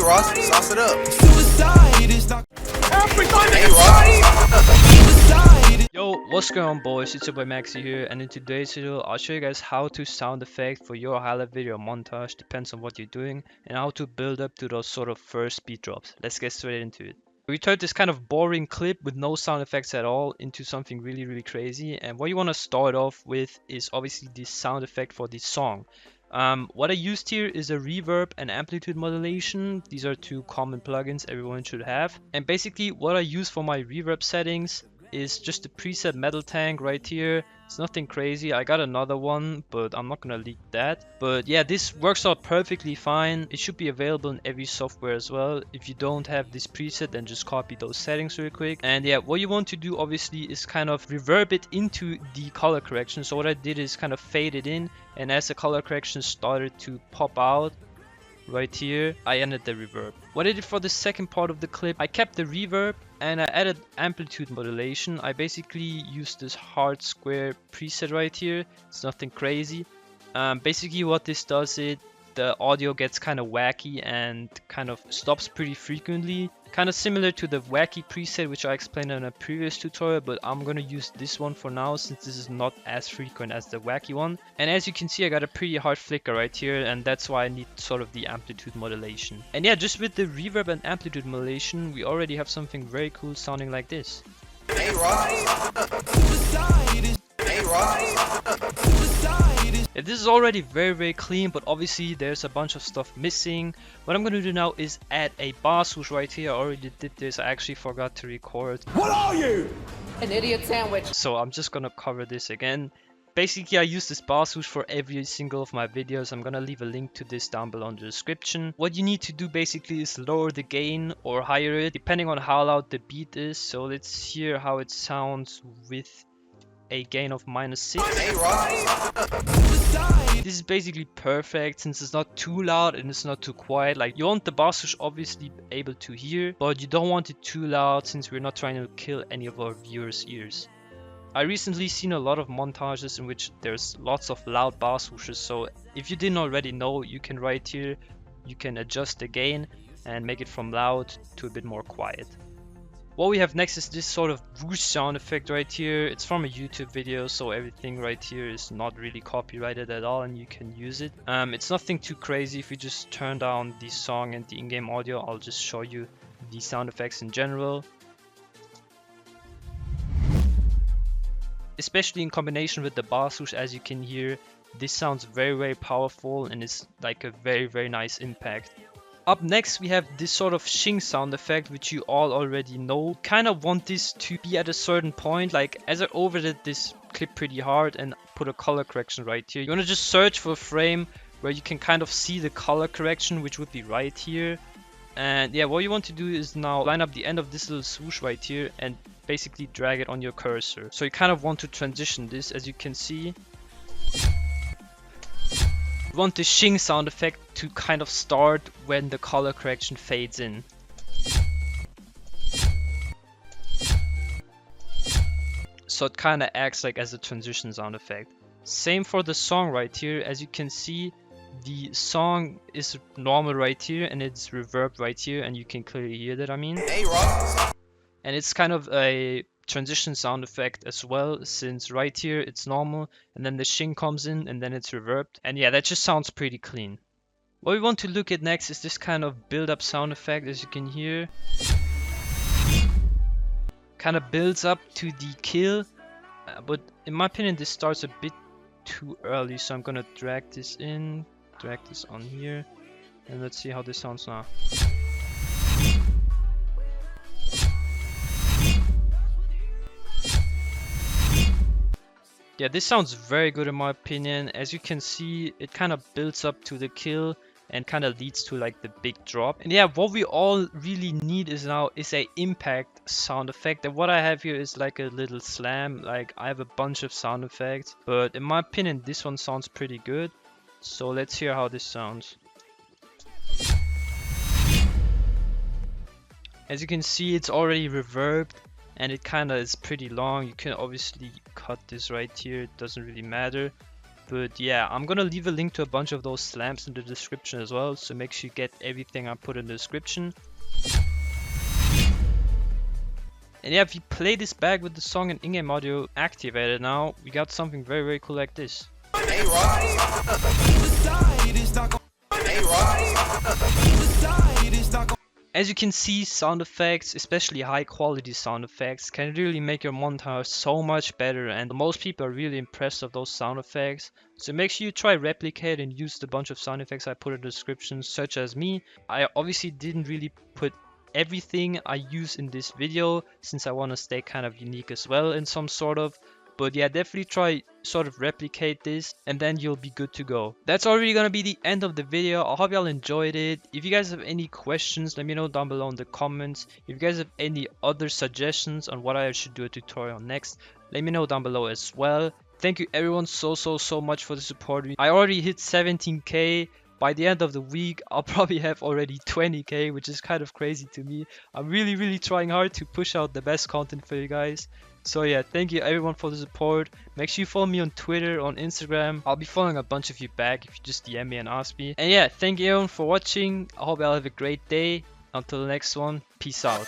Ross, sauce it up. Suicide is not Hey Ross. Yo, what's going on boys, it's your boy Maxi here, and in today's video I'll show you guys how to sound effect for your highlight video montage, depends on what you're doing, and how to build up to those sort of first beat drops. Let's get straight into it. We turned this kind of boring clip with no sound effects at all into something really crazy, and what you want to start off with is obviously this sound effect for this song. What I used here is a reverb and amplitude modulation. These are two common plugins everyone should have. And basically what I use for my reverb settings is just a preset metal tank right here. It's nothing crazy. I got another one, but I'm not gonna leak that. But yeah, this works out perfectly fine. It should be available in every software as well. If you don't have this preset, then just copy those settings real quick. And yeah, what you want to do obviously is kind of reverb it into the color correction. So what I did is kind of fade it in, and as the color correction started to pop out right here, I ended the reverb. What I did for the second part of the clip, I kept the reverb and I added amplitude modulation. I basically used this hard square preset right here. It's nothing crazy. Basically what this does is the audio gets kind of wacky and kind of stops pretty frequently. Kind of similar to the wacky preset which I explained in a previous tutorial, but I'm gonna use this one for now since this is not as frequent as the wacky one. And as you can see, I got a pretty hard flicker right here, and that's why I need sort of the amplitude modulation. And yeah, just with the reverb and amplitude modulation, we already have something very cool sounding like this. Hey Ross. Hey Ross. Yeah, this is already very clean, but obviously there's a bunch of stuff missing. What I'm gonna do now is add a bass swoosh right here. I already did this, I actually forgot to record. What are you? An idiot sandwich. So I'm just gonna cover this again. Basically I use this bass swoosh for every single of my videos. I'm gonna leave a link to this down below in the description. What you need to do basically is lower the gain or higher it depending on how loud the beat is. So let's hear how it sounds with a gain of -6. Hey Ross. This is basically perfect since it's not too loud and it's not too quiet. Like, you want the bass swoosh obviously able to hear, but you don't want it too loud since we're not trying to kill any of our viewers' ears. I recently seen a lot of montages in which there's lots of loud bass swooshes, so if you didn't already know, you can right here, you can adjust the gain and make it from loud to a bit more quiet. What we have next is this sort of whoosh sound effect right here. It's from a YouTube video, so everything right here is not really copyrighted at all and you can use it. It's nothing too crazy. If you just turn down the song and the in-game audio, I'll just show you the sound effects in general. Especially in combination with the bass swoosh, as you can hear, this sounds very powerful and it's like a very nice impact. Up next we have this sort of Shing sound effect which you all already know. Kind of want this to be at a certain point, like as I overdid this clip pretty hard and put a color correction right here. You want to just search for a frame where you can kind of see the color correction, which would be right here. And yeah, what you want to do is now line up the end of this little swoosh right here and basically drag it on your cursor. So you kind of want to transition this, as you can see. You want the Shing sound effect to kind of start when the color correction fades in. So it kind of acts like as a transition sound effect. Same for the song right here. As you can see, the song is normal right here and it's reverb right here, and you can clearly hear that, I mean. Hey Ross. And it's kind of a transition sound effect as well, since right here it's normal and then the Shing comes in and then it's reverbed, and yeah, that just sounds pretty clean. What we want to look at next is this kind of build up sound effect. As you can hear, kind of builds up to the kill, but in my opinion this starts a bit too early, so I'm gonna drag this in, drag this on here, and let's see how this sounds now. Yeah, this sounds very good in my opinion. As you can see, it kind of builds up to the kill and kind of leads to like the big drop. And yeah, what we all really need is now is a impact sound effect. And what I have here is like a little slam. Like, I have a bunch of sound effects, but in my opinion this one sounds pretty good. So let's hear how this sounds. As you can see, it's already reverbed and it kind of is pretty long. You can obviously cut this right here, it doesn't really matter. But yeah, I'm gonna leave a link to a bunch of those slams in the description as well, so make sure you get everything I put in the description. And yeah, if you play this back with the song and in-game audio activated now, we got something very, very cool like this. Hey, Rock. Hey, Rock. As you can see, sound effects, especially high quality sound effects, can really make your montage so much better, and most people are really impressed of those sound effects. So make sure you try replicate and use the bunch of sound effects I put in the description, such as me. I obviously didn't really put everything I use in this video, since I want to stay kind of unique as well in some sort of. But yeah, definitely try sort of replicate this and then you'll be good to go. That's already gonna be the end of the video. I hope y'all enjoyed it. If you guys have any questions, let me know down below in the comments. If you guys have any other suggestions on what I should do a tutorial next, let me know down below as well. Thank you everyone so much for the support. I already hit 17k. By the end of the week, I'll probably have already 20k, which is kind of crazy to me. I'm really trying hard to push out the best content for you guys. So yeah, thank you everyone for the support. Make sure you follow me on Twitter, on Instagram. I'll be following a bunch of you back if you just DM me and ask me. And yeah, thank you everyone for watching. I hope y'all have a great day. Until the next one, peace out.